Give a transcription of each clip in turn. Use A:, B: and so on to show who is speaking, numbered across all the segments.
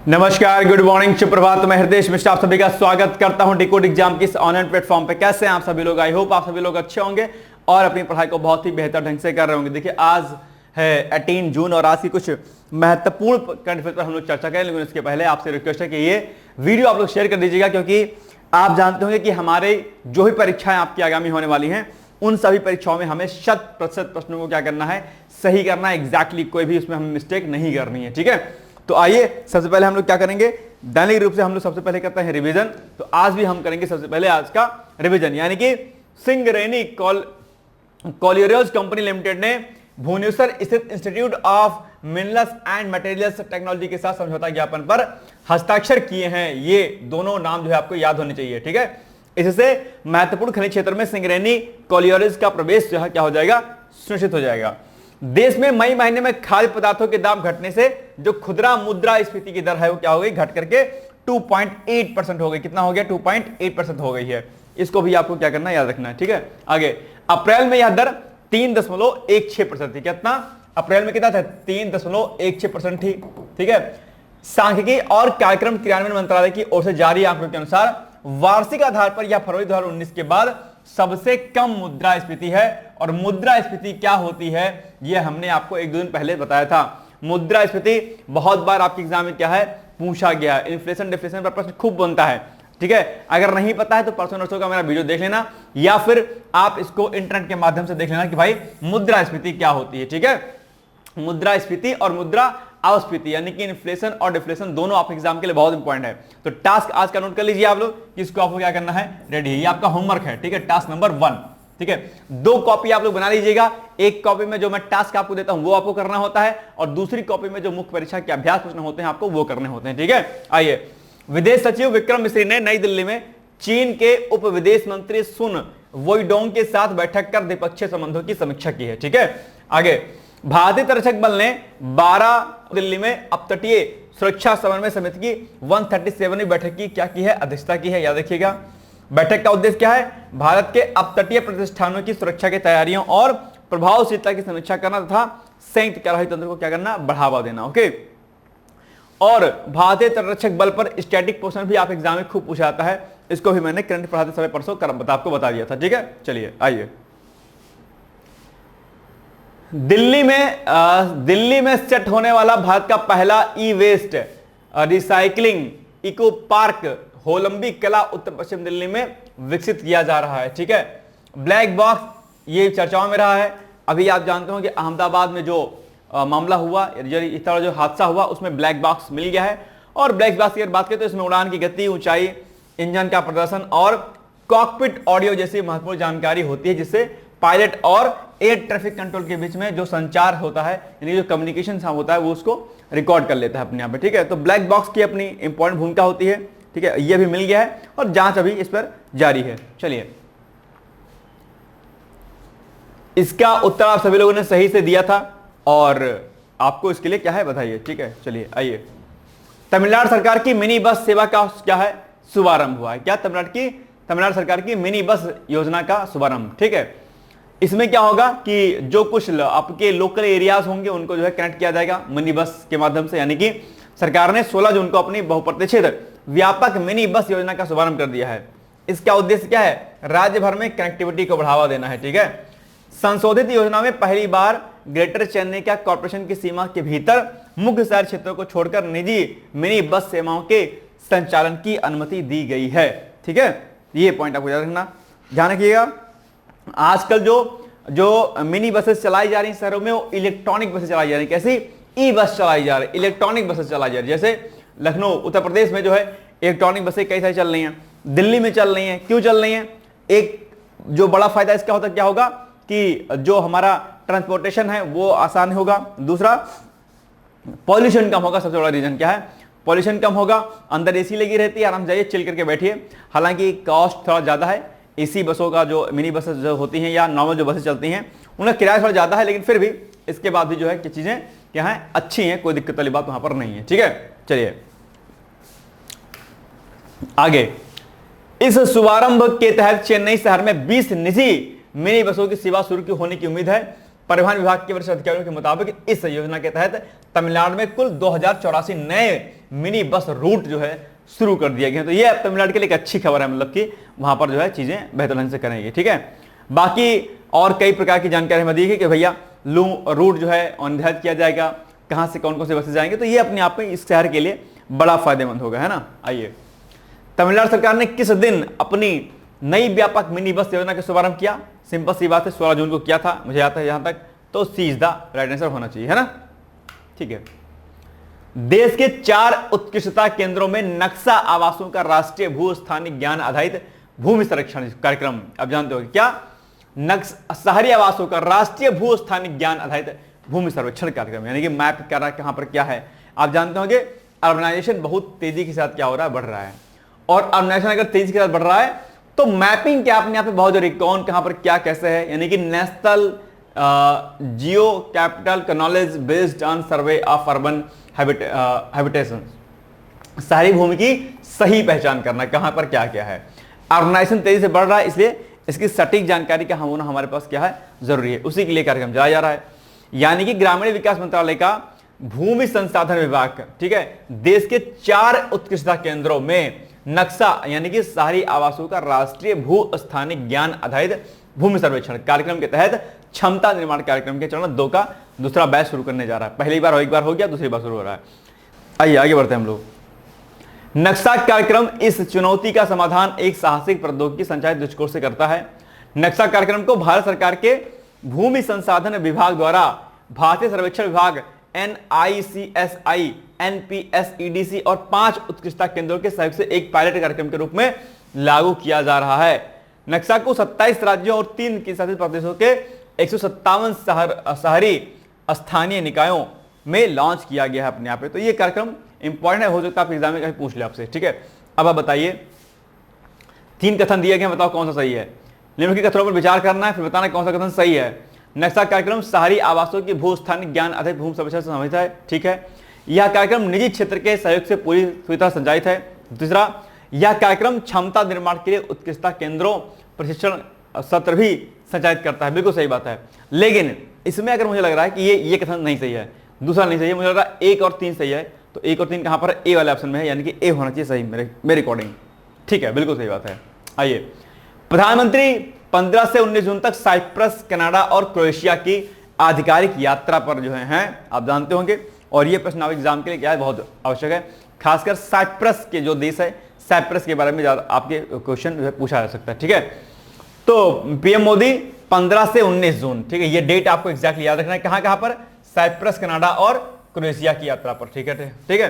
A: नमस्कार, good morning, सुप्रभात। मैं हृदय मिश्रा आप सभी का स्वागत करता हूं डिकोड एग्जाम की इस ऑनलाइन प्लेटफॉर्म पे। कैसे हैं आप सभी लोग? आई होप आप सभी लोग अच्छे होंगे और अपनी पढ़ाई को बहुत ही बेहतर ढंग से कर रहे होंगे। देखिए, आज है 18 जून और आज की कुछ महत्वपूर्ण करंट अफेयर पर हम लोग चर्चा करें, लेकिन उसके पहले आपसे रिक्वेस्ट है कि ये वीडियो आप लोग शेयर कर दीजिएगा, क्योंकि आप जानते होंगे कि हमारे जो भी परीक्षाएं आपकी आगामी होने वाली हैं उन सभी परीक्षाओं में हमें 100% प्रश्नों को क्या करना है, सही करना है। एग्जैक्टली कोई भी उसमें हमें मिस्टेक नहीं करनी है, ठीक है। तो आइए सबसे पहले हम लोग क्या करेंगे, दैनिक रूप से हम लोग सबसे पहले करते हैं रिवीजन। तो आज भी हम करेंगे सबसे पहले आज का रिवीजन, यानी कि सिंगरेनी कॉलियर्स कंपनी लिमिटेड ने भुवनेश्वर स्थित institute of minerals and materials technology के साथ समझौता ज्ञापन पर हस्ताक्षर किए हैं। ये दोनों नाम जो है आपको याद होने चाहिए, ठीक है। इससे महत्वपूर्ण खनिज क्षेत्र में सिंगरेनी कॉलियर्स का प्रवेश जो है क्या हो जाएगा, सुनिश्चित हो जाएगा। देश में मई महीने में खाद्य पदार्थों के दाम घटने से जो खुदरा मुद्रास्फीति की दर है वो क्या हो गई, घट करके 2.8% हो गई। कितना हो गया? 2.8% हो गई है। इसको भी आपको क्या करना है, याद रखना है, ठीक है। आगे अप्रैल में यह दर 3.16% थी। कितना? अप्रैल में कितना था? 3.16% थी, ठीक है। सांख्यिकी और कार्यक्रम क्रियान्वयन मंत्रालय की ओर से जारी आंकड़ों के अनुसार वार्षिक आधार पर यह फरवरी 2019 के बाद सबसे कम मुद्रास्फीति है। और मुद्रास्फीति क्या होती है यह हमने आपको एक दो दिन पहले बताया था। मुद्रास्फीति बहुत बार आपके एग्जाम में क्या है, पूछा गया है। इन्फ्लेशन डिफ्लेशन पर प्रश्न खूब बनता है, ठीक है। अगर नहीं पता है तो परसों नरसों का मेरा वीडियो देख लेना, या फिर आप इसको इंटरनेट के माध्यम से देख लेना कि भाई मुद्रास्फीति क्या होती है, ठीक है। मुद्रास्फीति और मुद्रा अपस्फीति यानी कि इन्फ्लेशन और डिफ्लेशन दोनों आपके एग्जाम के लिए बहुत इंपॉर्टेंट है। तो टास्क आज का नोट कर लीजिए आप लोग कि इसको आपको क्या करना है, रेडी है। ये आपका होमवर्क है, ठीक है, टास्क नंबर 1, ठीक है। 2 कॉपी आप लोग बना लीजिएगा। एक कॉपी में जो मैं टास्क आपको देता हूं वो आपको करना होता है, और दूसरी कॉपी में जो मुख्य परीक्षा के अभ्यास प्रश्न होते हैं आपको वो करने होते हैं, ठीक है। आइए, विदेश सचिव विक्रम मिश्री ने नई दिल्ली में चीन के उप विदेश मंत्री सुन वोइडोंग के साथ बैठक कर द्विपक्षीय संबंधों की समीक्षा की है, ठीक है। आगे, भारतीय तटरक्षक बल ने 12 दिल्ली में अपतटीय सुरक्षा समन्वय समिति की 137वीं बैठक की क्या की है, अध्यक्षता की है, याद रखिएगा। बैठक का उद्देश्य क्या है? भारत के अपतटीय प्रतिष्ठानों की सुरक्षा की तैयारियों और प्रभावशीलता की समीक्षा करना तथा संयुक्त कार्यवाही तंत्र को क्या करना, बढ़ावा देना, ओके। और भारतीय तटरक्षक बल पर स्टैटिक पोर्शन भी आप एग्जाम में खूब पूछा जाता है। इसको भी मैंने करंट पढ़ाते समय परसों आपको बता दिया था, ठीक है। चलिए आइए, दिल्ली में सेट होने वाला भारत का पहला ई वेस्ट रिसाइकलिंग इको पार्क होलंबी कला उत्तर पश्चिम दिल्ली में विकसित किया जा रहा है, ठीक है। ब्लैक बॉक्स ये चर्चाओं में रहा है। अभी आप जानते हो कि अहमदाबाद में जो मामला हुआ, इस तरह जो हादसा हुआ, उसमें ब्लैक बॉक्स मिल गया है। और ब्लैक बॉक्स की अगर बात करें तो इसमें उड़ान की गति, ऊंचाई, इंजन का प्रदर्शन और कॉकपिट ऑडियो जैसी महत्वपूर्ण जानकारी होती है, जिससे पायलट और एयर ट्रैफिक कंट्रोल के बीच में जो संचार होता है, यानी जो कम्युनिकेशन होता है, वो उसको रिकॉर्ड कर लेता है अपने आप में, ठीक है। तो ब्लैक बॉक्स की अपनी इंपॉर्टेंट भूमिका होती है, ठीक है। ये भी मिल गया है और जांच अभी इस पर जारी है। चलिए, इसका उत्तर आप सभी लोगों ने सही से दिया था और आपको इसके लिए क्या है, बताइए, ठीक है। चलिए आइए, तमिलनाडु सरकार की मिनी बस सेवा का क्या है, शुभारंभ हुआ है। क्या? तमिलनाडु सरकार की मिनी बस योजना का शुभारंभ, ठीक है। इसमें क्या होगा कि जो कुछ आपके लोकल एरियाज होंगे उनको जो है कनेक्ट किया जाएगा मिनी बस के माध्यम से, यानी कि सरकार ने 16 जून को अपनी बहुप्रतीक्षित व्यापक मिनी बस योजना का शुभारंभ कर दिया है। इसका उद्देश्य क्या है? राज्य भर में कनेक्टिविटी को बढ़ावा देना है, ठीक है। संशोधित योजना में पहली बार ग्रेटर चेन्नई का कॉर्पोरेशन की सीमा के भीतर मुख्य शहर क्षेत्रों को छोड़कर निजी मिनी बस सेवाओं के संचालन की अनुमति दी गई है, ठीक है। ये पॉइंट आपको याद रखना, ध्यान रखिएगा। आजकल जो मिनी बसेस चलाई जा रही हैं शहरों में, वो इलेक्ट्रॉनिक बसेस चलाई जा रही है। कैसी? ई बस चलाई जा रही है, इलेक्ट्रॉनिक बसेस चलाई जा रही है। जैसे लखनऊ उत्तर प्रदेश में जो है इलेक्ट्रॉनिक बसें कई सारी चल रही हैं, दिल्ली में चल रही हैं। क्यों चल रही हैं? एक जो बड़ा फायदा इसका होता क्या होगा कि जो हमारा ट्रांसपोर्टेशन है वो आसान होगा। दूसरा, पॉल्यूशन कम होगा। सबसे बड़ा रीजन क्या है? पॉल्यूशन कम होगा। अंदर एसी लगी रहती है, आराम से जाइए, चिल करके बैठिए। हालांकि कॉस्ट थोड़ा ज्यादा है एसी बसों का, जो मिनी बसेस जो होती हैं या नॉर्मल जो बसेस चलती हैं उनका किराया थोड़ा ज्यादा है, लेकिन फिर भी इसके बाद भी जो है कि चीजें क्या है, अच्छी हैं, कोई दिक्कत वाली बात वहां पर नहीं है, ठीक है। चलिए आगे, इस शुभारंभ के तहत चेन्नई शहर में 20 निजी मिनी बसों की सेवा शुरू होने की उम्मीद है। परिवहन विभाग के वरिष्ठ अधिकारियों के मुताबिक इस योजना के तहत तमिलनाडु में कुल 2084 नए मिनी बस रूट जो है शुरू कर दिया गया। तो ये तमिलनाडु के लिए एक अच्छी खबर है, मतलब कि वहां पर जो है चीजें बेहतर ढंग से करेंगे। ठीक है, बाकी और कई प्रकार की जानकारी हमें दी है कि भैया रूट जो है निर्धारित किया जाएगा, कहां से कौन कौन से बसें जाएंगे। तो ये अपने आप में इस शहर के लिए बड़ा फायदेमंद होगा, है ना। आइए, तमिलनाडु सरकार ने किस दिन अपनी नई व्यापक मिनी बस योजना का शुभारंभ किया? सिंपल सी बात है, 16 जून को किया था, मुझे आता है यहां तक, तो सी इज द राइट आंसर होना चाहिए, है ना। ठीक है, देश के 4 उत्कृष्टता केंद्रों में नक्शा आवासों का राष्ट्रीय भू स्थानिक ज्ञान आधारित भूमि संरक्षण कार्यक्रम। आप जानते हो क्या? शहरी आवासों का राष्ट्रीय भू स्थानिक ज्ञान आधारित भूमि सर्वेक्षण कार्यक्रम, यानी कि मैप कर रहा है कहां पर क्या है। आप जानते होंगे अर्बनाइजेशन बहुत तेजी के साथ क्या हो रहा है, बढ़ रहा है, और अर्बनाइजेशन अगर तेजी के साथ बढ़ रहा है तो मैपिंग क्या अपने आप में बहुत जरूरी, कौन कहां पर क्या कैसे है, यानी कि national Jio capital knowledge based on survey of urban habitation, शहरी भूमि की सही पहचान करना, कहां पर क्या क्या है। अर्बनाइजेशन तेजी से बढ़ रहा है, इसलिए इसकी सटीक जानकारी का होना हमारे पास क्या है, जरूरी है। उसी के लिए कार्यक्रम चलाया जा रहा है, यानी कि ग्रामीण विकास मंत्रालय का भूमि संसाधन विभाग, ठीक है, देश के 4 उत्कृष्टता केंद्रों में नक्शा यानी कि शहरी आवासों का राष्ट्रीय भू स्थानिक ज्ञान आधारित भूमि सर्वेक्षण कार्यक्रम के तहत क्षमता निर्माण कार्यक्रम के चरण 2 का दूसरा बैच शुरू करने जा रहा है। पहली बार एक बार हो गया, दूसरी बार शुरू हो रहा है। आइए आगे बढ़ते हैं हम लोग। नक्शा कार्यक्रम इस चुनौती का समाधान एक साहसिक प्रौद्योगिकी संचालित दृष्टिकोण से करता है। नक्शा कार्यक्रम को भारत सरकार के भूमि संसाधन विभाग द्वारा भारतीय सर्वेक्षण विभाग, NICSI, NPSEDC और 5 उत्कृष्टता केंद्रों के सहयोग से एक पायलट कार्यक्रम के रूप में लागू किया जा रहा है। नक्शा को 27 राज्यों और 3 केंद्र शासित प्रदेशों के 157 शहरी स्थानीय निकायों में लॉन्च किया गया है अपने आप पे। तो ये कार्यक्रम इंपॉर्टेंट है, हो सकता है आप एग्जाम में कहीं पूछ ले आपसे। ठीक है, अब आप बताइए, 3 कथन दिए गए, बताओ कौन सा सही है। निम्नलिखित कथनों पर विचार करना है, फिर बताना कौन सा कथन सही है। नक्शा कार्यक्रम शहरी आवासों की भू स्थानिक ज्ञान आधारित भूमि सर्वेक्षण से संबंधित है। ठीक है, यह कार्यक्रम निजी क्षेत्र के सहयोग से पूरी तरह संचालित है। दूसरा, यह कार्यक्रम क्षमता निर्माण के लिए उत्कृष्टता केंद्रों प्रशिक्षण सत्र भी संचालित करता है। बिल्कुल सही बात है, लेकिन इसमें अगर मुझे लग रहा है कि ये कथन नहीं सही है, दूसरा नहीं सही है, मुझे लग रहा है 1 और 3 सही है। तो 1 और 3 कहां पर? ए वाले ऑप्शन में है, यानी कि ए होना चाहिए सही मेरे अकॉर्डिंग। ठीक है, बिल्कुल सही बात है। आइए, प्रधानमंत्री 15 से 19 जून तक साइप्रस, कनाडा और क्रोएशिया की आधिकारिक यात्रा पर जो है आप जानते होंगे, और ये प्रश्न एग्जाम के लिए क्या है, बहुत आवश्यक है। खासकर साइप्रस के जो देश है, साइप्रस के बारे में आपके क्वेश्चन पूछा जा सकता है। ठीक है, तो पीएम मोदी 15 से 19 जून, ठीक है, ये डेट आपको एग्जैक्टली याद रखना है, कहां पर? साइप्रस, कनाडा और क्रोएशिया की यात्रा पर। ठीक है,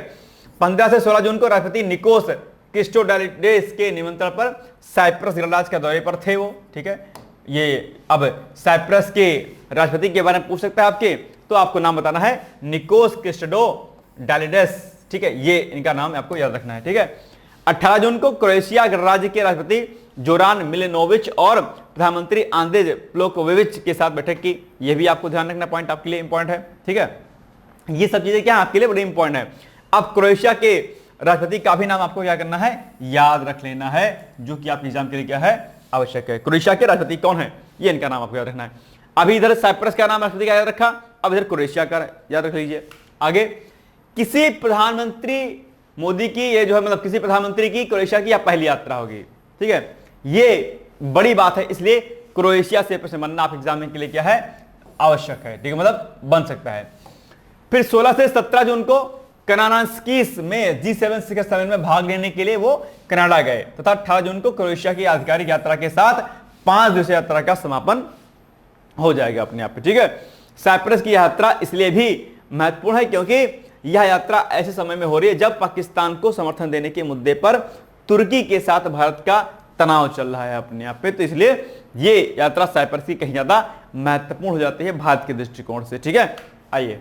A: 15 से 16 जून को राष्ट्रपति निकोस क्रिस्टोडालिडेस के निमंत्रण पर साइप्रस गणराज्य के दौरे पर थे वो। ठीक है, ये अब साइप्रस के राष्ट्रपति के बारे में पूछ सकता है आपके, तो आपको नाम बताना है निकोस क्रिस्टोडालिडेस। ठीक है, ये इनका नाम आपको याद रखना है। ठीक है, 18 जून को क्रोएशिया गणराज्य के राष्ट्रपति जोरान मिलेनोविच और प्रधानमंत्री आंद्रेज प्लेकोविच के साथ बैठक की। यह भी आपको ध्यान रखना, पॉइंट आपके लिए इंपॉर्टेंट है। ठीक है, ये सब चीजें क्या आपके लिए बड़ी इंपॉर्टेंट है। अब क्रोएशिया के राष्ट्रपति का भी नाम आपको क्या करना है, याद रख लेना है, जो कि आपके एग्जाम के लिए क्या है, आवश्यक है। क्रोएशिया के राष्ट्रपति कौन है, ये इनका नाम आपको याद रखना है। अभी इधर साइप्रस का नाम राष्ट्रपति का याद रखा, अब इधर क्रोएशिया का याद रख लीजिए। आगे, किसी प्रधानमंत्री मोदी की ये जो है, मतलब किसी प्रधानमंत्री की क्रोएशिया की यह पहली यात्रा होगी। ठीक है, ये बड़ी बात है, इसलिए क्रोएशिया से प्रश्न बनना आप एग्जाम के लिए क्या है, आवश्यक है। ठीक है, मतलब बन सकता है। फिर 16 से 17 जून को कनानास्कीस में G7 शिखर सम्मेलन में भाग लेने के लिए वो कनाडा गए, तथा 18 जून को क्रोएशिया की आधिकारिक यात्रा के साथ 5 दिवसीय यात्रा का समापन हो जाएगा अपने आप पे। ठीक है, साइप्रस की यात्रा इसलिए भी महत्वपूर्ण है क्योंकि यह यात्रा ऐसे समय में हो रही है जब पाकिस्तान को समर्थन देने के मुद्दे पर तुर्की के साथ भारत का तनाव चल रहा है अपने आप पे, तो इसलिए ये यात्रा साइप्रस की कहीं ज्यादा महत्वपूर्ण हो जाती है भारत के दृष्टिकोण से। ठीक है, आइए,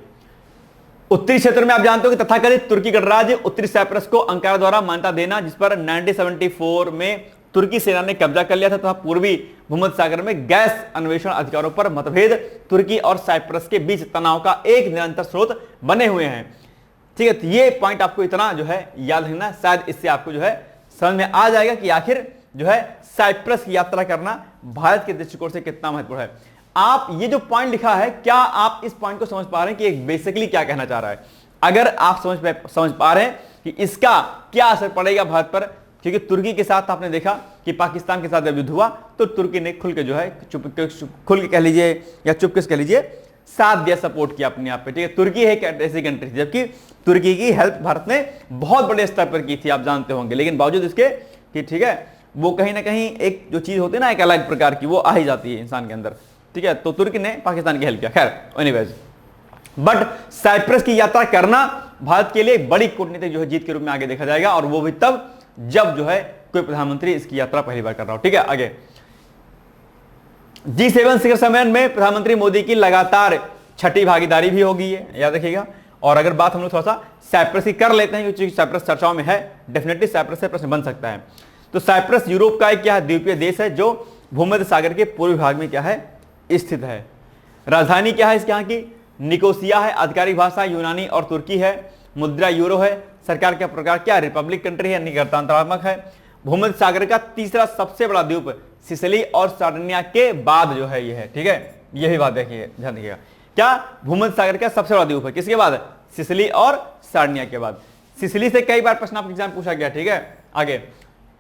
A: उत्तरी क्षेत्र में आप जानते हो कि तथाकथित तुर्की गणराज्य उत्तरी साइप्रस को अंकारा द्वारा मान्यता देना, जिस पर 1974 में तुर्की सेना ने कब्जा कर लिया था, तथा पूर्वी भूमध्य सागर में गैस अन्वेषण अधिकारों पर मतभेद तुर्की और साइप्रस के बीच तनाव का एक निरंतर स्रोत बने हुए हैं। ठीक है, तो ये पॉइंट आपको इतना जो है याद रखना, शायद इससे आपको जो है समझ में आ जाएगा कि आखिर जो है साइप्रस की यात्रा करना भारत के दृष्टिकोण से कितना महत्वपूर्ण है। आप ये जो पॉइंट लिखा है, क्या आप इस पॉइंट को समझ पा रहे हैं कि बेसिकली क्या कहना चाह रहा है? अगर आप समझ पा रहे हैं कि इसका क्या असर पड़ेगा भारत पर, क्योंकि तुर्की के साथ आपने देखा कि पाकिस्तान के साथ जब युद्ध हुआ तो तुर्की ने खुल के जो है खुल के कह लीजिए या चुपके से कह लीजिए साथ दिया, सपोर्ट किया अपने आप पे, ठीक है। तुर्की है एक ऐसी कंट्री थी, जबकि तुर्की की हेल्प भारत ने बहुत बड़े स्तर पर की थी, आप जानते होंगे, लेकिन बावजूद इसके कि ठीक है वो कहीं ना कहीं एक जो चीज होती है ना एक अलग प्रकार की, वो आ ही जाती है इंसान के अंदर, ठीक है। तो तुर्की ने पाकिस्तान की हेल्प किया। खैर एनीवेज, बट साइप्रस की यात्रा करना भारत के लिए एक बड़ी कूटनीतिक जो है जीत के रूप में आगे देखा जाएगा, और वो भी तब जब जो है कोई प्रधानमंत्री इसकी यात्रा पहली बार कर रहा हो, ठीक है। आगे G7 शिखर सम्मेलन में प्रधानमंत्री मोदी की लगातार छठी भागीदारी भी होगी, याद रखिएगा। और अगर बात हम लोग थोड़ा सा साइप्रस की कर लेते हैं, क्योंकि साइप्रस चर्चाओं में है, डेफिनेटली साइप्रस से प्रश्न बन सकता है। तो साइप्रस यूरोप का एक क्या है, द्वीपीय देश है जो भूमध्य सागर के पूर्वी भाग में क्या है, स्थित है। राजधानी क्या है इसके यहाँ की, निकोसिया है। आधिकारिक भाषा यूनानी और तुर्की है। मुद्रा यूरो है। सरकार का प्रकार क्या, रिपब्लिक कंट्री है, गणतंत्रात्मक है। भूमध्य सागर का तीसरा सबसे बड़ा द्वीप सिसिली और सार्डिनिया के बाद जो है ये है, ठीक है। यही बात देखिए, ध्यान रखिएगा, क्या भूमध्य सागर का सबसे बड़ा द्वीप है, किसके बाद, सिसिली और सार्डिनिया के बाद। सिसिली से कई बार प्रश्न आपके एग्जाम पूछा गया, ठीक है। आगे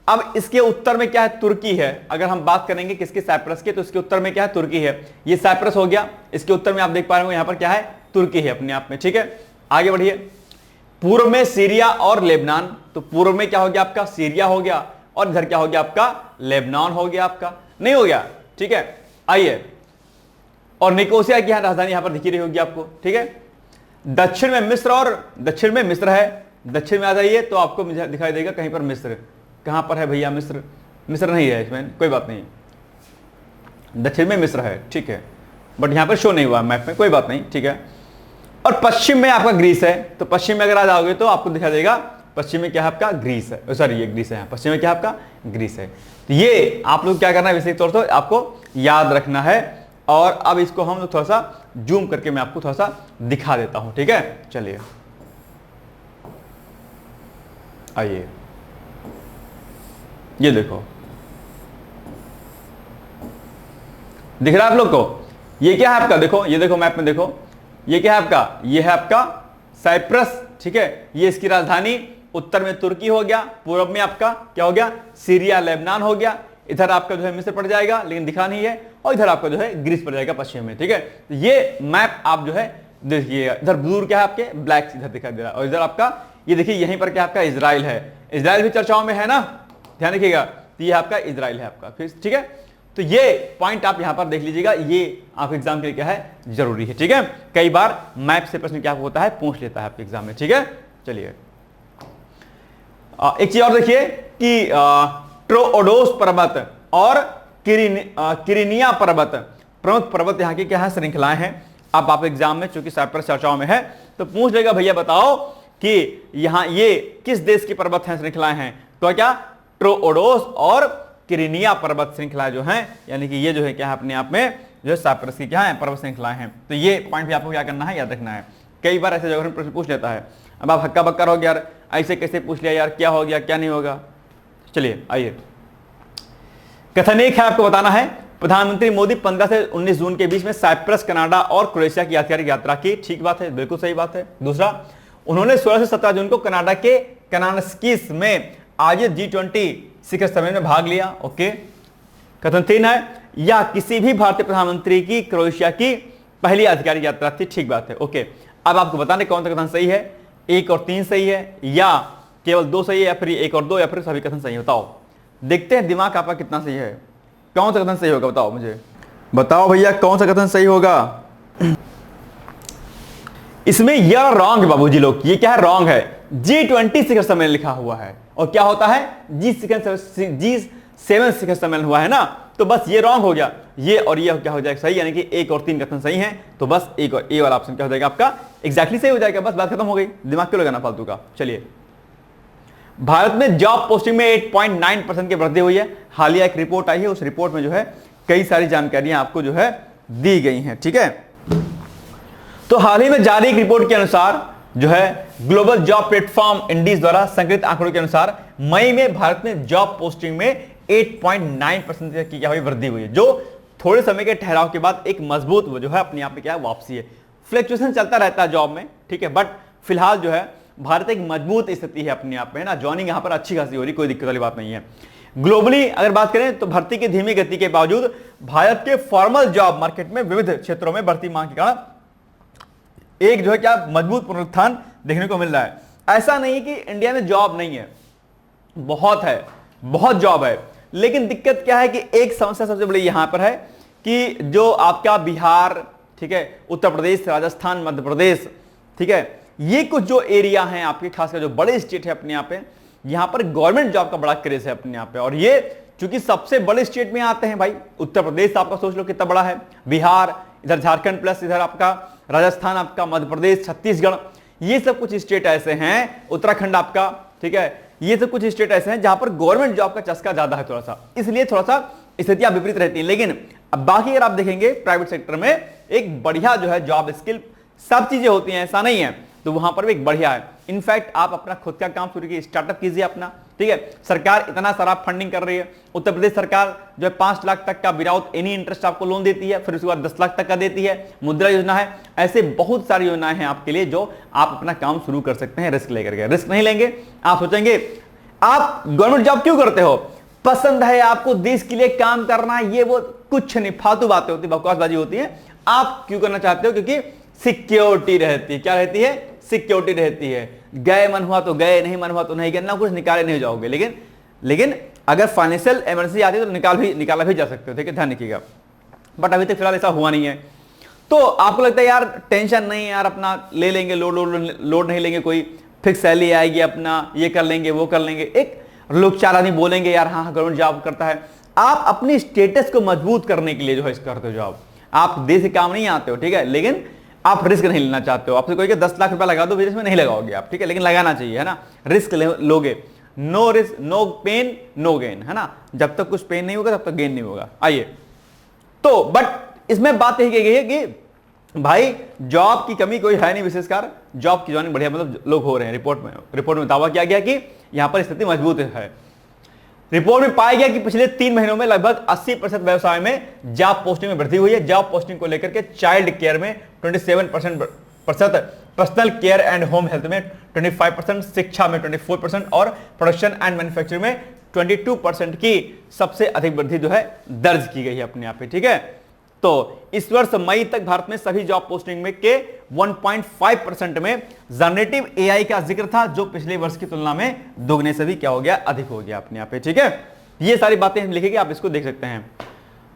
A: अब इसके उत्तर में क्या है, तुर्की है। अगर हम बात करेंगे किसके, साइप्रस के, तो इसके उत्तर में क्या है, तुर्की है। ये साइप्रस हो गया, इसके उत्तर में आप देख पा रहे हो यहां पर क्या है, तुर्की है अपने आप में, ठीक है। आगे बढ़िए, पूर्व में सीरिया और लेबनान, तो पूर्व में क्या हो गया आपका, सीरिया हो गया, और इधर क्या हो गया आपका, लेबनान हो गया आपका, नहीं हो गया, ठीक है। आइए, और निकोसिया की राजधानी यहां पर दिखी रही होगी आपको, ठीक है। दक्षिण में मिस्र, और दक्षिण में मिस्र है। दक्षिण में आ जाइए तो आपको दिखाई देगा कहीं पर मिस्र। कहां पर है भैया मिस्र, मिस्र नहीं है इसमें, कोई बात नहीं, दक्षिण में मिस्र है, ठीक है, बट यहां पर शो नहीं हुआ मैप में, कोई बात नहीं, ठीक है। और पश्चिम में आपका ग्रीस है। तो पश्चिम में अगर आ जाओगे तो आपको दिखा देगा पश्चिम में क्या है आपका, ग्रीस है, सॉरी ये ग्रीस है, पश्चिम में क्या आपका, ग्रीस है। तो ये आप लोग क्या करना है, विशेष तौर पर आपको याद रखना है। और अब इसको हम लोग थोड़ा सा जूम करके मैं आपको थोड़ा सा दिखा देता हूं, ठीक है। चलिए आइए, ये देखो, दिख रहा है आप लोग को, ये क्या है आपका, देखो ये देखो मैप में देखो, ये क्या है आपका, ये है आपका साइप्रस, ठीक है। ये इसकी राजधानी, उत्तर में तुर्की हो गया, पूर्व में आपका क्या हो गया, सीरिया लेबनान हो गया, इधर आपका जो है मिस्र पड़ जाएगा, लेकिन दिखा नहीं है, और इधर आपका जो है ग्रीस पड़ जाएगा पश्चिम में, ठीक है। तो ये मैप आप जो है देखिए, इधर दूर क्या है आपके, ब्लैक इधर दिखाई दे रहा है, और इधर आपका ये देखिए यहीं पर क्या आपका इजराइल है। इजराइल भी चर्चाओं में है ना, ध्यान रखिएगा। तो ये आपका इजराइल है आपका, फिर ठीक है। तो ये पॉइंट आप यहां पर देख लीजिएगा, ये आपके एग्जाम के लिए क्या है, जरूरी है, ठीक है। कई बार मैप से प्रश्न क्या होता है, पूछ लेता है आपके एग्जाम में, ठीक है। चलिए एक चीज और देखिए कि ट्रोओडोस पर्वत और किरिनिया पर्वत, प्रमुख पर्वत यहाँ की क्या है, श्रृंखलाएं हैं। अब आप एग्जाम में चूंकि साइप्रस चर्चाओं में है तो पूछ लेगा भैया बताओ कि यहाँ ये किस देश की पर्वत हैं, श्रृंखलाएं हैं, तो क्या ट्रोओडोस और किरिनिया पर्वत श्रृंखला जो हैं, यानी कि ये जो है क्या है अपने आप में जो है साइप्रस की क्या है, पर्वत श्रृंखलाएं हैं। तो ये पॉइंट भी आपको क्या करना है, याद रखना है। कई बार ऐसे जगह प्रश्न पूछ लेता है, अब आप हक्का बक्का हो गया यार, ऐसे कैसे पूछ लिया यार, क्या हो गया क्या नहीं होगा। चलिए आइए, कथन एक है, आपको बताना है, प्रधानमंत्री मोदी 15 से 19 जून के बीच में साइप्रस, कनाडा और क्रोएशिया की आधिकारिक यात्रा की, ठीक बात है, बिल्कुल सही बात है। दूसरा, उन्होंने 16 से 17 जून को कनाडा के कनानस्किस में आयोजित G20 शिखर सम्मेलन में भाग लिया, ओके। कथन 3 है, यह किसी भी भारतीय प्रधानमंत्री की क्रोएशिया की पहली आधिकारिक यात्रा थी, ठीक बात है, ओके। अब आपको बताने कौन सा कथन सही है, 1 और 3 सही है, या केवल 2 सही है, या फिर 1 और 2, या फिर सभी कथन सही है, बताओ। देखते हैं दिमाग आपका कितना सही है, कौन सा कथन सही होगा, बताओ मुझे, बताओ भैया कौन सा कथन सही होगा। इसमें यह रॉन्ग है बाबूजी लोग, ये क्या है, रॉन्ग है। G20 शिखर सम्मेलन लिखा हुआ है, और क्या होता है, G7 शिखर सम्मेलन हुआ है ना, तो बस ये रॉन्ग हो गया, ये और ये क्या हो जाएगा सही, यानी कि 1 और 3 कथन सही हैं, तो बस एक और ए वाला ऑप्शन क्या हो जाएगा आपका एग्जैक्टली सही हो जाएगा, बस बात खत्म हो गई, दिमाग क्यों लगाना फालतू का। चलिए, भारत में जॉब पोस्टिंग में 8.9% की वृद्धि हुई है। हालिया एक रिपोर्ट आई है, उस रिपोर्ट में जो है कई सारी जानकारियां आपको जो है दी गई हैं, ठीक है। तो हाल ही में जारी एक रिपोर्ट के अनुसार जो है ग्लोबल जॉब प्लेटफॉर्म इंडीज द्वारा संकलित आंकड़ों के अनुसार मई में भारत में जॉब पोस्टिंग में 8.9% की क्या हुई, वृद्धि हुई है, जो थोड़े समय के ठहराव के बाद एक मजबूत जो है अपने आप में क्या है वापसी है। फ्लक्चुएशन चलता रहता है जॉब में, ठीक है, बट फिलहाल जो है भारत एक मजबूत स्थिति है अपने आप में, है ना। ज्वाइनिंग यहां पर अच्छी खासी हो रही, कोई दिक्कत वाली बात नहीं है। ग्लोबली अगर बात करें तो भर्ती की धीमी गति के बावजूद भारत के फॉर्मल जॉब मार्केट में विविध क्षेत्रों में बढ़ती मांग के कारण एक जो है क्या मजबूत पुनरुत्थान देखने को मिल रहा है। ऐसा नहीं कि इंडिया में जॉब नहीं है, बहुत है, बहुत जॉब है, लेकिन दिक्कत क्या है कि एक समस्या सबसे बड़ी यहां पर है कि जो आपका बिहार, ठीक है, उत्तर प्रदेश, राजस्थान, मध्य प्रदेश, ठीक है, ये कुछ जो एरिया हैं आपके, खासकर जो बड़े स्टेट है अपने यहाँ पे, यहां पर गवर्नमेंट जॉब का बड़ा क्रेज है अपने यहाँ पे। और ये चूंकि सबसे बड़े स्टेट में आते हैं भाई, उत्तर प्रदेश आपका सोच लो कितना बड़ा है, बिहार, इधर झारखंड, प्लस इधर आपका राजस्थान, आपका मध्य प्रदेश, छत्तीसगढ़, ये सब कुछ स्टेट ऐसे हैं, उत्तराखंड आपका, ठीक है, ये सब कुछ स्टेट ऐसे हैं जहां पर गवर्नमेंट जॉब का चस्का ज्यादा है थोड़ा सा, इसलिए थोड़ा सा स्थितियां विपरीत रहती हैं। लेकिन अब बाकी अगर आप देखेंगे प्राइवेट सेक्टर में एक बढ़िया जो है जॉब स्किल सब चीजें होती हैं, ऐसा नहीं है, तो वहां पर भी एक बढ़िया है। इनफैक्ट आप अपना खुद का काम शुरू कीजिए, स्टार्टअप कीजिए अपना, ठीक है। सरकार इतना सारा फंडिंग कर रही है, उत्तर प्रदेश सरकार जो है 5 लाख तक का विदाउट एनी इंटरेस्ट आपको लोन देती है, फिर उसके बाद 10 लाख तक का देती है, मुद्रा योजना है, ऐसे बहुत सारी योजनाएं हैं आपके लिए जो आप अपना काम शुरू कर सकते हैं रिस्क लेकर के। रिस्क नहीं लेंगे, आप सोचेंगे आप गवर्नमेंट जॉब क्यों करते हो, पसंद है आपको देश के लिए काम करना, ये वो कुछ नहीं, फालतू बातें होती, बकवासबाजी होती है। आप क्यों करना चाहते हो, क्योंकि सिक्योरिटी रहती है, क्या रहती है, सिक्योरिटी रहती है, गए मन हुआ तो गए, नहीं मन हुआ तो नहीं गए, ना कुछ निकाले नहीं जाओगे। लेकिन अगर फाइनेंशियल इमरजेंसी आती है तो निकाला भी जा सकते हो, ठीक है, ध्यान रखिएगा। बट अभी तक फिलहाल ऐसा हुआ नहीं है, तो आपको लगता है यार टेंशन नहीं यार, अपना ले लेंगे, लोड नहीं लेंगे, कोई फिक्स सैलरी आएगी, अपना ये कर लेंगे, वो कर लेंगे, एक लोग 4 आदमी बोलेंगे यार हाँ गवर्नमेंट जॉब करता है। आप अपनी स्टेटस को मजबूत करने के लिए जो है करते हो जॉब, आप देश से काम नहीं आते हो, ठीक है, लेकिन आप रिस्क नहीं लेना चाहते हो। आपसे कोई 10 लाख रुपया लगा दो बिजनेस में, नहीं लगाओगे आप, ठीक है, लेकिन लगाना चाहिए, है ना, रिस्क लोगे। No risk no pain no gain, है ना, जब तक कुछ पेन नहीं होगा तब तक गेन नहीं होगा। आइए तो बट इसमें बात यही कही गई है कि भाई जॉब की कमी कोई है नहीं, विशेषकर जॉब की ज्वाइनिंग बढ़िया मतलब लोग हो रहे हैं। रिपोर्ट में दावा किया गया कि यहां पर स्थिति मजबूत है। रिपोर्ट में पाया गया कि पिछले 3 महीनों में लगभग 80% व्यवसाय में जॉब पोस्टिंग में वृद्धि हुई है। जॉब पोस्टिंग को लेकर के चाइल्ड केयर में 27%, personal care and home health में 25%, शिक्षा में 24% और प्रोडक्शन एंड मैन्युफैक्चरिंग में 22% की सबसे अधिक वृद्धि जो है दर्ज की गई है अपने आप पे, ठीक है। तो इस वर्ष मई तक भारत में सभी जॉब पोस्टिंग में के 1.5% में जनरेटिव एआई का जिक्र था, जो पिछले वर्ष की तुलना में दोगुने से भी क्या हो गया, अधिक हो गया अपने आप पे, ठीक है। ये सारी बातें हम लिखेंगे, आप इसको देख सकते हैं।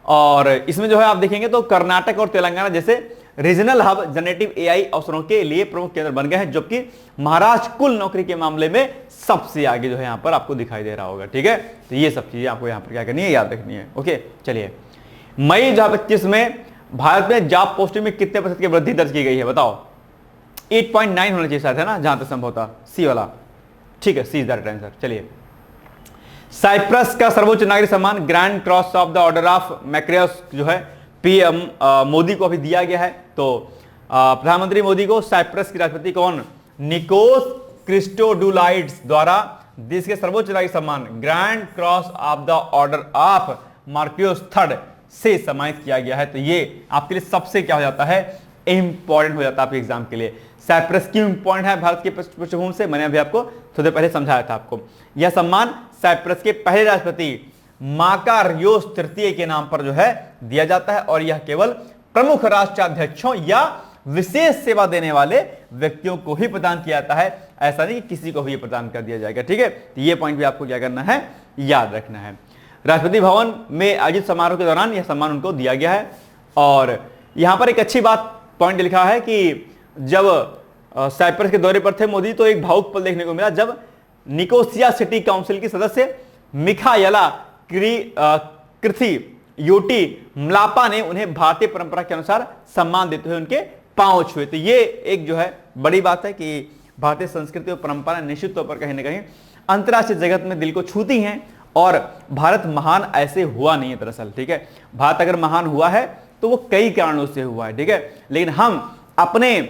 A: और इसमें जो है आप देखेंगे तो कर्नाटक और तेलंगाना जैसे रीजनल हब जनरेटिव एआई अवसरों के लिए प्रमुख केंद्र बन गए हैं, जबकि महाराष्ट्र कुल नौकरी के मामले में सबसे आगे जो है यहां पर आपको दिखाई दे रहा होगा, ठीक है। तो ये सब चीजें आपको यहां पर क्या करनी है, याद रखनी है। ओके चलिए, मई 2025 में भारत में जॉब पोस्टिंग में कितने प्रतिशत की वृद्धि दर्ज की गई है बताओ। 8.9 होना चाहिए शायद, है ना, जहां तक संभव था, सी वाला, ठीक है, C is the right answer. चलिए, साइप्रस का सर्वोच्च नागरिक सम्मान grand cross of the order of Makarios जो है पीएम मोदी को अभी दिया गया है। तो प्रधानमंत्री मोदी को साइप्रस की राष्ट्रपति कौन, निकोस क्रिस्टोडुलाइड्स द्वारा देश के सर्वोच्च नागरिक सम्मान grand cross of the order of Marcus third से सम्मानित किया गया है। तो ये आपके लिए सबसे क्या हो जाता है, इंपॉर्टेंट हो जाता है आपके एग्जाम के लिए। साइप्रस क्यों इंपॉर्टेंट है भारत की पृष्ठभूमि से, मैंने अभी आपको थोड़ी देर पहले समझाया था आपको। यह सम्मान साइप्रस के पहले राष्ट्रपति माकारियोस तृतीय के नाम पर जो है दिया जाता है, और यह केवल प्रमुख राष्ट्राध्यक्षों या विशेष सेवा देने वाले व्यक्तियों को ही प्रदान किया जाता है, ऐसा नहीं कि किसी को भी प्रदान कर दिया जाएगा, ठीक है। तो ये पॉइंट भी आपको क्या करना है, याद रखना है। राष्ट्रपति भवन में आयोजित समारोह के दौरान यह सम्मान उनको दिया गया है। और यहां पर एक अच्छी बात पॉइंट लिखा है कि जब साइप्रस के दौरे पर थे मोदी, तो एक भावुक पल देखने को मिला जब निकोसिया सिटी काउंसिल की सदस्य मिखायला कृथी योटी म्लापा ने उन्हें भारतीय परंपरा के अनुसार सम्मान देते हुए उनके पांव छुए। तो ये एक जो है बड़ी बात है कि भारतीय संस्कृति और परंपरा निश्चित तौर पर कहीं ना कहीं अंतर्राष्ट्रीय जगत में दिल को छूती हैं, और भारत महान ऐसे हुआ नहीं है दरअसल, ठीक है। भारत अगर महान हुआ है तो वो कई कारणों से हुआ है, ठीक है, लेकिन हम अपने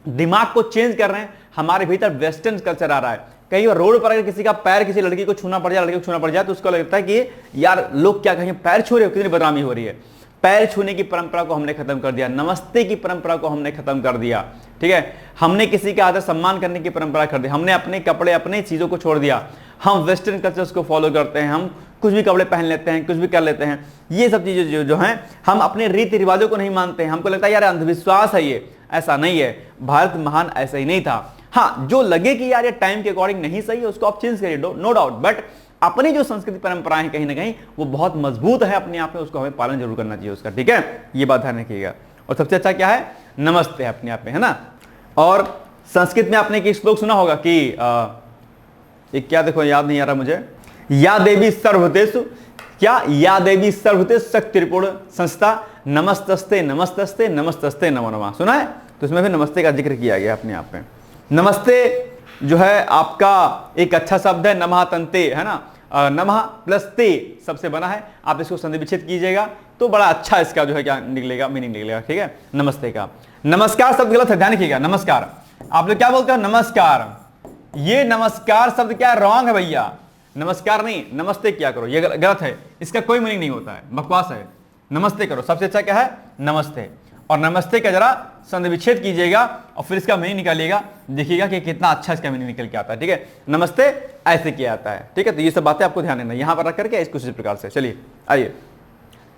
A: दिमाग को चेंज कर रहे हैं, हमारे भीतर वेस्टर्न कल्चर आ रहा है। कई बार रोड पर अगर किसी का पैर किसी लड़की को छूना पड़ जाए, लड़के को छूना पड़ जाए, तो उसको लगता है कि यार लोग क्या कहेंगे, पैर छू रहे हो, कितनी बदनामी हो रही है। पैर छूने की परंपरा को हमने खत्म कर दिया, नमस्ते की परंपरा को हमने खत्म कर दिया, ठीक है। हमने किसी का आदर सम्मान करने की परंपरा कर दी, हमने अपने कपड़े अपने चीजों को छोड़ दिया, हम वेस्टर्न कल्चर्स को फॉलो करते हैं, हम कुछ भी कपड़े पहन लेते हैं, कुछ भी कर लेते हैं। ये सब चीजें जो हैं, हम अपने रीति रिवाजों को नहीं मानते हैं, हमको लगता है यार अंधविश्वास है ये। ऐसा नहीं है, भारत महान ऐसा ही नहीं था। हाँ, जो लगे कि यार ये टाइम के अकॉर्डिंग नहीं सही है उसको आप चेंज करिए, नो डाउट, बट अपनी जो संस्कृति परंपराएं कहीं ना कहीं वो बहुत मजबूत है अपने आप में, उसको हमें पालन जरूर करना चाहिए उसका, ठीक है। ये बात ध्यान रखिएगा। और सबसे अच्छा क्या है, नमस्ते है अपने आप में, है ना। और संस्कृत में आपने एक श्लोक सुना होगा कि एक क्या, देखो याद नहीं आ रहा मुझे, या देवी सर्वभूतेषु, क्या, या देवी सर्वभूतेषु शक्तिपूर्ण संस्था, नमस्तस्ते नमस्तस्ते नमस्तस्ते नमो नमः, सुना है। तो इसमें भी नमस्ते का जिक्र किया गया अपने आप में। नमस्ते जो है आपका एक अच्छा शब्द है, नमः तंते, है ना, नमः प्लस ते सबसे बना है, आप इसको संधि विच्छेद कीजिएगा तो बड़ा अच्छा इसका जो है क्या निकलेगा, मीनिंग निकलेगा, ठीक है। नमस्ते का नमस्कार शब्द गलत है, ध्यान रखिएगा। नमस्कार आप लोग क्या बोलते हो, नमस्कार, ये नमस्कार शब्द क्या रॉन्ग है भैया, नमस्कार नहीं नमस्ते क्या करो, ये गलत है, इसका कोई मीनिंग नहीं होता है, बकवास है। नमस्ते करो, सबसे अच्छा क्या है, नमस्ते। और नमस्ते का जरा संधि विच्छेद कीजिएगा और फिर इसका मीनिंग निकालिएगा, देखिएगा कि कितना अच्छा इसका मीनिंग निकल के आता है, ठीक है। नमस्ते ऐसे किया जाता है, ठीक है। तो ये सब बातें आपको ध्यान देना, यहां पर रख करके इसको इसी प्रकार से। चलिए आइए,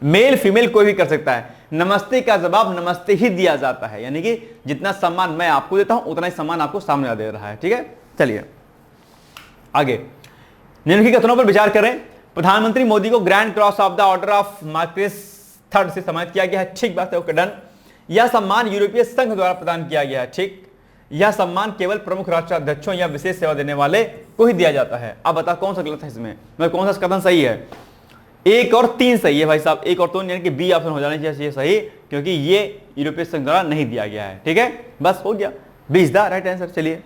A: मेल फीमेल कोई भी कर सकता है, नमस्ते का जवाब नमस्ते ही दिया जाता है, यानी कि जितना सम्मान मैं आपको देता हूं उतना ही सम्मान आपको सामने वाला दे रहा है, ठीक है। चलिए आगे, निम्नलिखित कथनों पर विचार करें। प्रधानमंत्री मोदी को grand cross of the order of Makarios III से सम्मानित किया गया है, ठीक बात है, ओके डन। यह सम्मान यूरोपीय संघ द्वारा प्रदान किया गया है, ठीक। यह सम्मान केवल प्रमुख राष्ट्राध्यक्षों या विशेष सेवा देने वाले को ही दिया जाता है। अब बता कौन सा गलत है इसमें, मतलब कौन सा कथन सही है। 1 और 3 सही है भाई साहब, 1 और 3 यानी कि बी ऑप्शन हो जाना चाहिए सही, क्योंकि ये यूरोपीय संघ द्वारा नहीं दिया गया है, ठीक है। बस हो गया, B is the right answer. चलिए,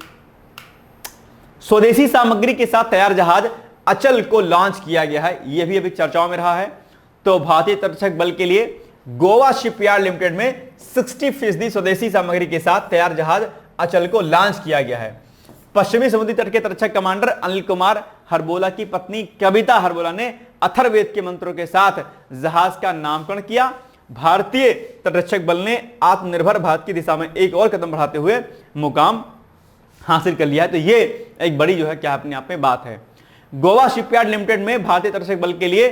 A: स्वदेशी सामग्री के साथ तैयार जहाज अचल को लॉन्च किया गया है, यह भी अभी चर्चाओं में रहा है। तो भारतीय तटरक्षक बल के लिए गोवा शिपयार्ड लिमिटेड में 60% स्वदेशी सामग्री के साथ तैयार जहाज अचल को लॉन्च किया गया है। पश्चिमी समुद्री तट के तटरक्षक कमांडर अनिल कुमार हरबोला की पत्नी कविता हरबोला ने अथर्ववेद के मंत्रों के साथ जहाज का नामकरण किया। भारतीय तटरक्षक बल ने आत्मनिर्भर भारत की दिशा में एक और कदम बढ़ाते हुए मुकाम हासिल कर लिया है। तो ये एक बड़ी जो है क्या अपने आप में बात है। गोवा शिपयार्ड लिमिटेड में भारतीय तटरक्षक बल के लिए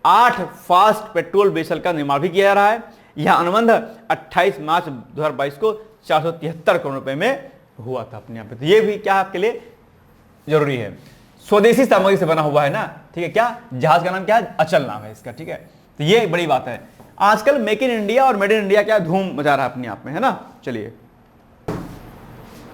A: 8 फास्ट पेट्रोल वेसल का निर्माण भी किया जा रहा है। यह अनुबंध 28 मार्च 2022 को 473 करोड़ रुपए में हुआ था अपने यहाँ पे। तो ये भी क्या आपके लिए जरूरी है, स्वदेशी सामग्री से बना हुआ है ना, ठीक है। क्या जहाज का नाम क्या है, अचल नाम है इसका, ठीक है। तो ये बड़ी बात है। आजकल मेक इन इंडिया और मेड इन इंडिया क्या धूम मचा रहा है अपने आप में, है ना। चलिए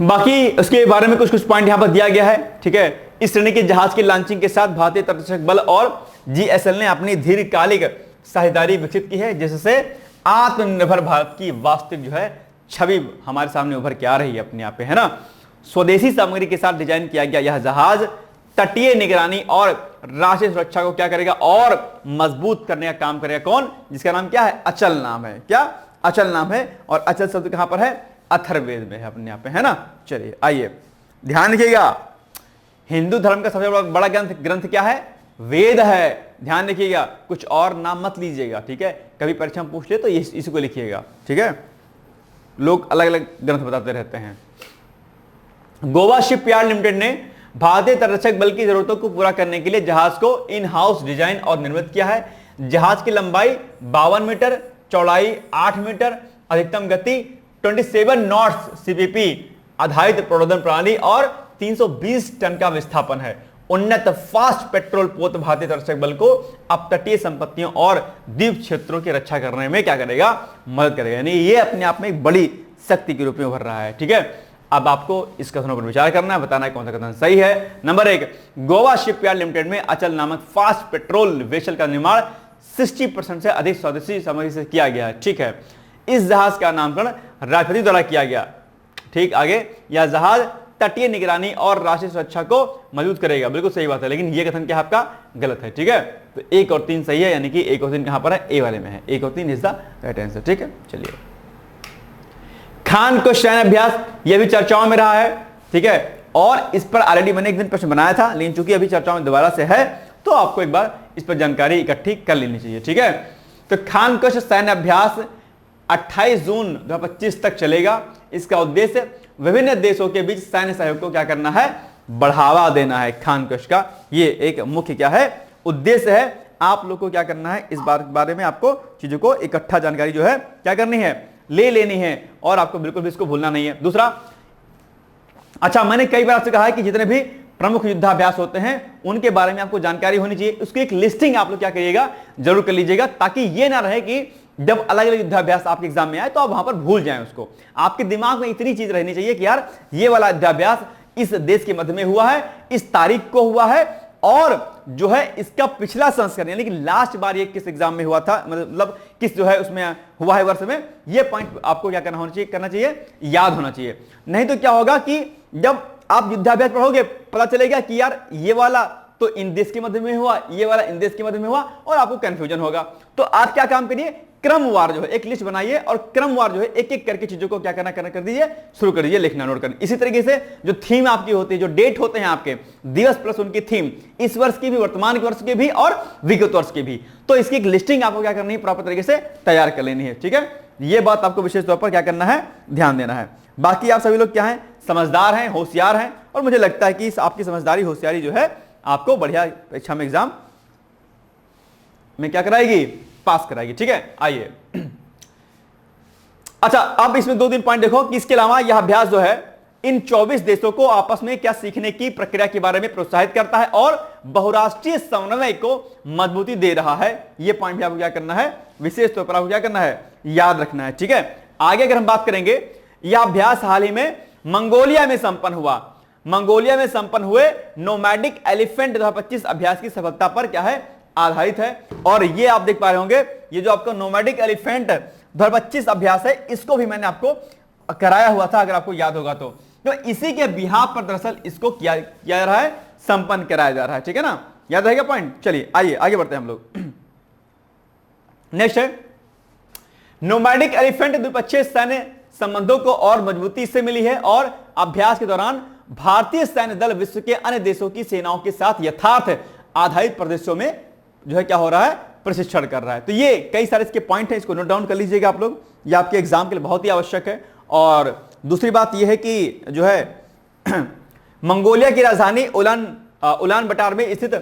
A: बाकी उसके बारे में कुछ पॉइंट यहां पर दिया गया है, ठीक है। इस श्रेणी के जहाज की लॉन्चिंग के साथ भारतीय तटरक्षक बल और जीएसएल ने अपनी दीर्घकालिक साझेदारी विकसित की है, जिससे आत्मनिर्भर भारत की वास्तविक जो है छवि हमारे सामने उभर के आ रही है अपने आप पे, है ना। स्वदेशी सामग्री के साथ डिजाइन किया गया यह जहाज तटीय निगरानी और राष्ट्रीय सुरक्षा को क्या करेगा, और मजबूत करने का काम करेगा। कौन, जिसका नाम क्या है, अचल नाम है। क्या अचल नाम है, और अचल शब्द कहां पर है, अथर्ववेद में है अपने आप पे, है ना। चलिए आइए ध्यान रखिएगा, हिंदू धर्म का सबसे बड़ा ग्रंथ क्या है, वेद है। ध्यान रखिएगा, कुछ और नाम मत लीजिएगा, ठीक है। कभी परीक्षा में पूछ ले तो इसी को लिखिएगा, ठीक है। लोग अलग अलग ग्रंथ बताते रहते हैं। गोवा शिपयार्ड लिमिटेड ने भारतीय तटरक्षक बल की जरूरतों को पूरा करने के लिए जहाज को इन हाउस डिजाइन और निर्मित किया है। जहाज की लंबाई 52 मीटर, चौड़ाई 8 मीटर, अधिकतम गति 27 नॉट्स सीपीपी आधारित प्रणोदन प्रणाली और 320 टन का विस्थापन है। उन्नत फास्ट पेट्रोल पोत भारतीय तटरक्षक बल को अब तटीय संपत्तियों और द्वीप क्षेत्रों की रक्षा करने में क्या करेगा, मदद करेगा। यानी ये अपने आप में एक बड़ी शक्ति के रूप में उभर रहा है, ठीक है। अब आपको इस कथनों पर विचार करना है, बताना है कौन सा कथन सही है। नंबर 1, गोवा शिपयार्ड लिमिटेड में अचल नामक फास्ट पेट्रोल वेसल का निर्माण 60% से अधिक स्वदेशी सामग्री से किया गया है, ठीक है। इस जहाज का नामकरण राष्ट्रपति द्वारा किया गया, ठीक। आगे, यह जहाज तटीय निगरानी और राष्ट्रीय सुरक्षा को मजबूत करेगा, बिल्कुल सही बात है। लेकिन यह कथन क्या आपका गलत है, ठीक है। तो 1 और 3 सही है, यानी कि 1 और 3 कहां पर है, ए वाले में है। 1 और 3 इज द राइट आंसर, ठीक है। चलिए, खान क्वेश्चन अभ्यास, यह भी चर्चाओं में रहा है, ठीक है। और इस पर ऑलरेडी मैंने एक दिन प्रश्न बनाया था, लेकिन चूंकि अभी चर्चाओं में दोबारा से है तो आपको एक बार इस पर जानकारी इकट्ठी कर लेनी चाहिए, ठीक है। तो खानकश सैन्य अभ्यास 28 जून 2025 तक चलेगा। इसका उद्देश्य विभिन्न देशों के बीच सैन्य सहयोग को क्या करना है, बढ़ावा देना है। खानकश का ये एक मुख्य क्या है, उद्देश्य है। आप लोग को क्या करना है, इस बारे में आपको चीजों को इकट्ठा जानकारी जो है क्या करनी है, ले लेनी है, और आपको बिल्कुल भी इसको भूलना नहीं है। दूसरा, अच्छा मैंने कई बार आपसे कहा है कि जितने भी प्रमुख युद्धाभ्यास होते हैं उनके बारे में आपको जानकारी होनी चाहिए। उसकी एक लिस्टिंग आप लोग क्या करिएगा, जरूर कर लीजिएगा, ताकि ये ना रहे कि जब अलग अलग युद्धाभ्यास आपके एग्जाम में आए तो आप वहां पर भूल जाएं उसको। आपके दिमाग में इतनी चीज रहनी चाहिए कि यार ये वाला युद्धाभ्यास इस देश के मध्य में हुआ है, इस तारीख को हुआ है, और जो है इसका पिछला संस्करण यानी कि लास्ट बार ये किस एग्जाम में हुआ था, मतलब किस जो है उसमें हुआ है वर्ष में, ये पॉइंट आपको क्या करना चाहिए, याद होना चाहिए। नहीं तो क्या होगा कि जब आप युद्धाभ्यास पढ़ोगे पता चलेगा कि यार ये वाला तो इन देश के मध्य में हुआ, ये वाला इन देश के मध्य में हुआ, और आपको कंफ्यूजन होगा। तो आप क्या काम करिए, क्रमवार जो है एक लिस्ट बनाइए, और क्रमवार जो है एक एक करके चीजों को क्या करना कर दीजिए, शुरू कर दीजिए लिखना, नोट करना। इसी तरीके से जो थीम आपकी होती है, जो डेट होते हैं आपके दिवस प्लस उनकी थीम, इस वर्ष की भी, वर्तमान के वर्ष की भी, और विगत वर्ष की भी, तो इसकी एक लिस्टिंग आपको क्या करनी है, प्रॉपर तरीके से तैयार कर लेनी है। ठीक है, ये बात आपको विशेष तौर पर क्या करना है, ध्यान देना है। बाकी आप सभी लोग क्या हैं, समझदार हैं, होशियार हैं, और मुझे लगता है कि आपकी समझदारी होशियारी जो है आपको बढ़िया परीक्षा में एग्जाम में क्या कराएगी, पास कराएगी। ठीक है, आइए अच्छा अब इसमें 2-3 पॉइंट देखो कि इसके अलावा यह अभ्यास जो है इन 24 देशों को आपस में क्या सीखने की प्रक्रिया के बारे में प्रोत्साहित करता है और बहुराष्ट्रीय समन्वय को मजबूती दे रहा है। यह पॉइंट भी आपको क्या करना है, विशेष तौर पर आपको क्या करना है, याद रखना है। ठीक है, आगे अगर हम बात करेंगे, यह अभ्यास हाल ही में मंगोलिया में संपन्न हुआ। मंगोलिया में संपन्न हुए नोमैडिक एलिफेंट 2025 अभ्यास की सफलता पर क्या है, आधारित है। और ये आप देख पा रहे होंगे, ये जो आपका नोमैडिक एलिफेंट 2025 अभ्यास है, इसको भी मैंने आपको कराया हुआ था, अगर आपको याद होगा तो इसी के बिहाफ पर दरअसल इसको किया जा रहा है, संपन्न कराया जा रहा है। ठीक है ना, याद रहेगा पॉइंट। चलिए आइए आगे बढ़ते हैं हम लोग। नेक्स्ट है नोमैडिक एलिफेंट द्विपक्षीय सैन्य संबंधों को और मजबूती से मिली है, और अभ्यास के दौरान भारतीय सैन्य दल विश्व के अन्य देशों की सेनाओं के साथ यथार्थ आधारित प्रदेशों में जो है क्या हो रहा है, प्रशिक्षण कर रहा है। तो ये कई सारे इसके पॉइंट हैं, इसको नोट डाउन कर लीजिएगा आप लोग, ये आपके एग्जाम के लिए बहुत ही आवश्यक है। और दूसरी बात यह है कि जो है मंगोलिया की राजधानी उलान बटार में स्थित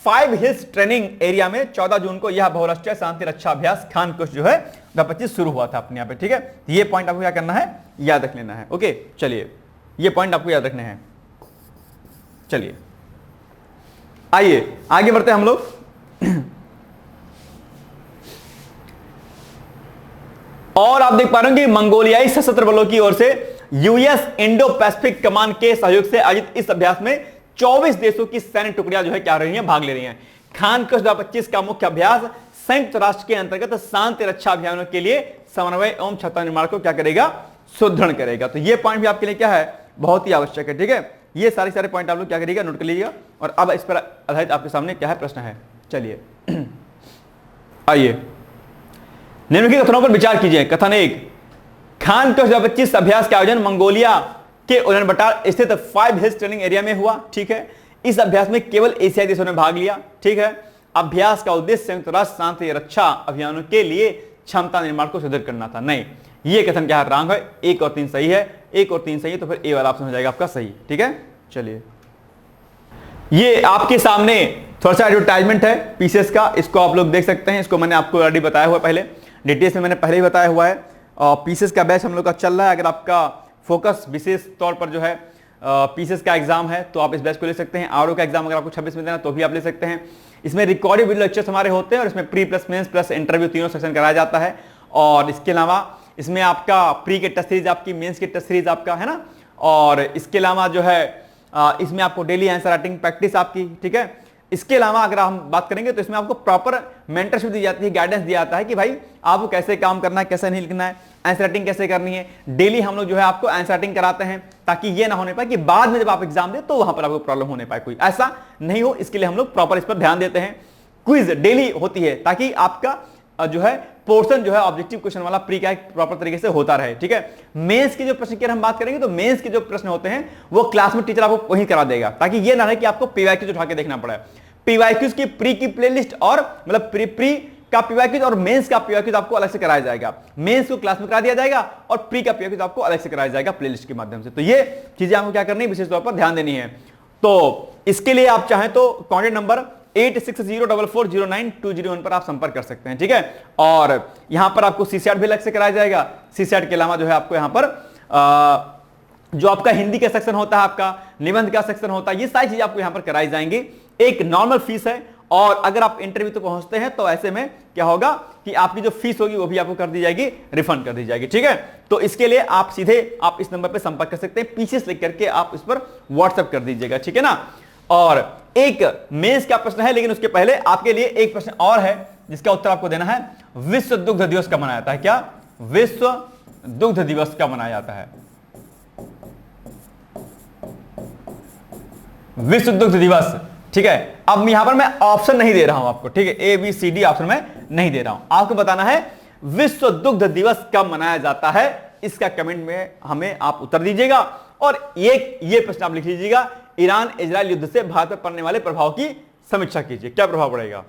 A: 5 हिल्स ट्रेनिंग एरिया में 14 जून को यह बहुराष्ट्रीय शांति रक्षा अभ्यास खानकश जो है 2025 शुरू हुआ था अपने यहाँ पे। ठीक है, ये पॉइंट आपको क्या करना है, याद रख लेना है। ओके, चलिए ये पॉइंट आपको याद रखने हैं। चलिए आइए आगे बढ़ते हैं हम लोग। और आप देख पा रहे हैं कि मंगोलियाई सशस्त्र बलों की ओर से यूएस इंडो पैसिफिक कमांड के सहयोग से आयोजित इस अभ्यास में 24 देशों की सैन्य टुकड़ियां जो है क्या रही हैं, भाग ले रही हैं। खानकश 2025 का मुख्य अभ्यास संयुक्त राष्ट्र के अंतर्गत शांति रक्षा अभियानों के लिए समन्वय एवं क्षमता निर्माण को क्या करेगा, सुदृढ़ करेगा। तो ये पॉइंट भी आपके लिए क्या है, बहुत ही आवश्यक है। ठीक है, ये सारे पॉइंट आप लोग क्या करिएगा, नोट कर लीजिएगा। और अब इस पर आधारित आपके सामने क्या है, प्रश्न है। चलिए आइए निम्नलिखित कथनों पर विचार कीजिए। कथन 1, खानकश 2025 अभ्यास का आयोजन मंगोलिया के उलान बटार स्थित 5 हिल्स ट्रेनिंग एरिया में हुआ। ठीक है, इस अभ्यास में केवल एशियाई देशों ने भाग लिया। ठीक है, अभ्यास का उद्देश्य संयुक्त राष्ट्र शांति रक्षा अभियानों के लिए क्षमता निर्माण को सुदृढ़ करना था। नहीं, ये कथन क्या है, रॉन्ग है। 1 और 3 सही है, 1 और 3 सही है, तो फिर ए वाला ऑप्शन हो जाएगा आपका सही। ठीक है, चलिए ये आपके सामने थोड़ा सा एडवर्टाइजमेंट है पीसेस का, इसको आप लोग देख सकते हैं। इसको मैंने आपको ऑलरेडी बताया हुआ पहले, डिटेल्स में मैंने पहले ही बताया हुआ है। और पीसेस का बैच हम लोग का चल रहा है। अगर आपका फोकस विशेष तौर पर जो है पीसेस का एग्जाम है तो आप इस बैच को ले सकते हैं। आरओ का एग्जाम अगर आपको 26 में देना तो भी आप ले सकते हैं। इसमें रिकॉर्डेड वीडियो लेक्चर्स हमारे होते हैं और इसमें pre plus mains plus interview तीनों सेक्शन कराया जाता है। और इसके अलावा इसमें आपका प्री के टेस्ट सीरीज आपकी, मेंस के टेस्ट सीरीज आपका है ना। और इसके अलावा जो है इसमें आपको डेली आंसर राइटिंग प्रैक्टिस आपकी। ठीक है, इसके अलावा अगर हम बात करेंगे तो इसमें आपको प्रॉपर मेंटरशिप दी जाती है, गाइडेंस दिया जाता है कि भाई आपको कैसे काम करना है, कैसे नहीं लिखना है, आंसर राइटिंग कैसे करनी है। डेली हम लोग जो है आपको आंसर राइटिंग कराते हैं ताकि ये ना होने पाए कि बाद में जब आप एग्जाम दे तो वहां पर आपको प्रॉब्लम होने पाए, कोई ऐसा नहीं हो। इसके लिए हम लोग प्रॉपर इस पर ध्यान देते हैं। क्विज डेली होती है ताकि आपका जो है पोर्शन जो है ऑब्जेक्टिव क्वेश्चन वाला प्री का प्रॉपर तरीके से होता रहे। ठीक है, मेंस के जो प्रश्न की हम बात करेंगे तो मेंस के जो प्रश्न होते हैं वो क्लास में टीचर आपको वही करा देगा ताकि ये ना रहे कि आपको पीवाईक्यूज उठा के देखना पड़े। पीवाईक्यूज की प्री की प्लेलिस्ट और मतलब प्री का पीवाईक्यू और मेंस का पीवाईक्यू आपको अलग से कराया जाएगा। मेंस को क्लास में करा दिया जाएगा और प्री का पीवाईक्यू आपको अलग से कराया जाएगा प्लेलिस्ट के माध्यम से। तो ये चीजें आपको क्या करनी है, विशेष तौर पर ध्यान देनी है। तो इसके लिए आप चाहें तो कॉन्टैक्ट नंबर 8604440920 पर आप संपर्क कर सकते हैं, ठीक है। और यहां पर आपको सीसैट भी अलग से कराया जाएगा। सीसैट के अलावा जो है आपको यहां पर जो आपका हिंदी का सेक्शन होता है, आपका निबंध का सेक्शन होता है, ये सारी चीजें आपको यहां पर कराई जाएंगी। एक नॉर्मल फीस है, और अगर आप इंटरव्यू तो पहुंचते हैं तो ऐसे में क्या होगा कि आपकी जो फीस होगी वो भी आपको कर दी जाएगी, रिफंड कर दी जाएगी, ठीक है। तो इसके लिए आप सीधे आप इस नंबर पर संपर्क कर सकते हैं, पीछे से करके आप इस पर व्हाट्सएप कर दीजिएगा, ठीक है ना। और एक मेंस का प्रश्न है, लेकिन उसके पहले आपके लिए एक प्रश्न और है जिसका उत्तर आपको देना है। विश्व दुग्ध दिवस कब मनाया जाता है? क्या विश्व दुग्ध दिवस कब मनाया जाता है? विश्व दुग्ध दिवस, ठीक है। अब यहां पर मैं ऑप्शन नहीं दे रहा हूं आपको, ठीक है, A B C D option में नहीं दे रहा हूं, आपको बताना है विश्व दुग्ध दिवस कब मनाया जाता है। इसका कमेंट में हमें आप उत्तर दीजिएगा। और ये प्रश्न आप लिख लीजिएगा, ईरान इजराइल युद्ध से भारत पर पड़ने वाले प्रभाव की समीक्षा कीजिए। क्या प्रभाव पड़ेगा,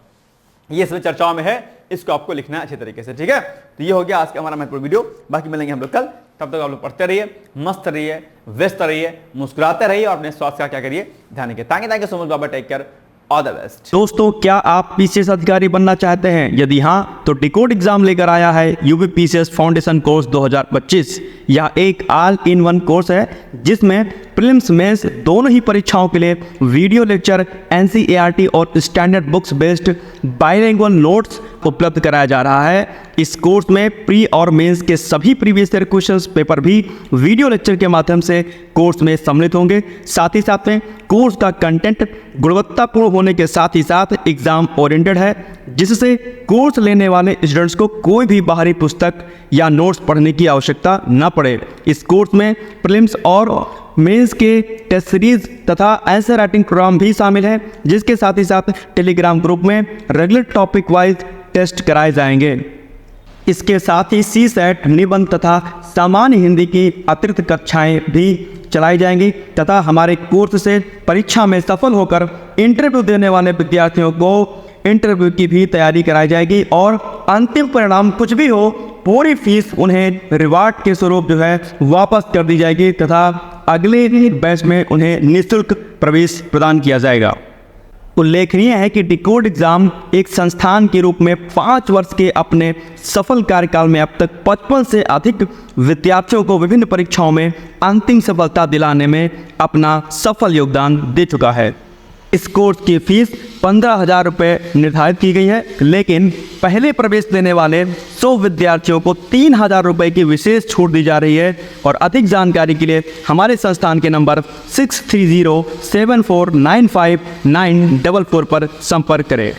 A: ये सभी चर्चाओं में है, इसको आपको लिखना है अच्छे तरीके से, ठीक है। तो ये हो गया आज का हमारा महत्वपूर्ण वीडियो। बाकी मिलेंगे हम लोग कल, तब तक आप लोग पढ़ते रहिए, मस्त रहिए, व्यस्त रहिए, मुस्कुराते रहिए और अपने स्वास्थ्य का क्या करिए, ध्यान रखिए। थैंक यू सो मच बाबा, take care, all the best.
B: दोस्तों, क्या आप पीसीएस अधिकारी बनना चाहते हैं? यदि हाँ, तो डिकोड एग्जाम लेकर आया है यूपी पीसीएस फाउंडेशन कोर्स 2025। यह एक ऑल इन वन कोर्स है जिसमें प्रीलिम्स मेंस दोनों ही परीक्षाओं के लिए वीडियो लेक्चर, एनसीईआरटी और standard books based bilingual notes उपलब्ध कराया जा रहा है। इस कोर्स में प्री और मेंस के सभी प्रीवियस ईयर क्वेश्चंस पेपर भी वीडियो लेक्चर के माध्यम से कोर्स में सम्मिलित होंगे। साथ ही साथ में कोर्स का कंटेंट गुणवत्तापूर्ण होने के साथ ही साथ एग्जाम ओरिएंटेड है, जिससे कोर्स लेने वाले स्टूडेंट्स को कोई भी बाहरी पुस्तक या नोट्स पढ़ने की आवश्यकता न पड़े। इस कोर्स में प्रीलिम्स और मेंस के टेस्ट सीरीज तथा आंसर राइटिंग प्रोग्राम भी शामिल है, जिसके साथ ही साथ टेलीग्राम ग्रुप में रेगुलर टॉपिक वाइज टेस्ट कराए जाएंगे। इसके साथ ही सीसैट, निबंध तथा सामान्य हिंदी की अतिरिक्त कक्षाएं भी चलाई जाएंगी तथा हमारे कोर्स से परीक्षा में सफल होकर इंटरव्यू देने वाले विद्यार्थियों को इंटरव्यू की भी तैयारी कराई जाएगी और अंतिम परिणाम कुछ भी हो, पूरी फीस उन्हें रिवार्ड के स्वरूप जो है वापस कर दी जाएगी तथा अगले बैच में उन्हें निःशुल्क प्रवेश प्रदान किया जाएगा। उल्लेखनीय है कि डिकोड एग्जाम एक संस्थान के रूप में 5 वर्ष के अपने सफल कार्यकाल में अब तक 55 से अधिक विद्यार्थियों को विभिन्न परीक्षाओं में अंतिम सफलता दिलाने में अपना सफल योगदान दे चुका है। इस कोर्स की फीस 15,000 रुपये निर्धारित की गई है, लेकिन पहले प्रवेश देने वाले 100 विद्यार्थियों को 3,000 रुपये की विशेष छूट दी जा रही है। और अधिक जानकारी के लिए हमारे संस्थान के नंबर 6307495944 पर संपर्क करें।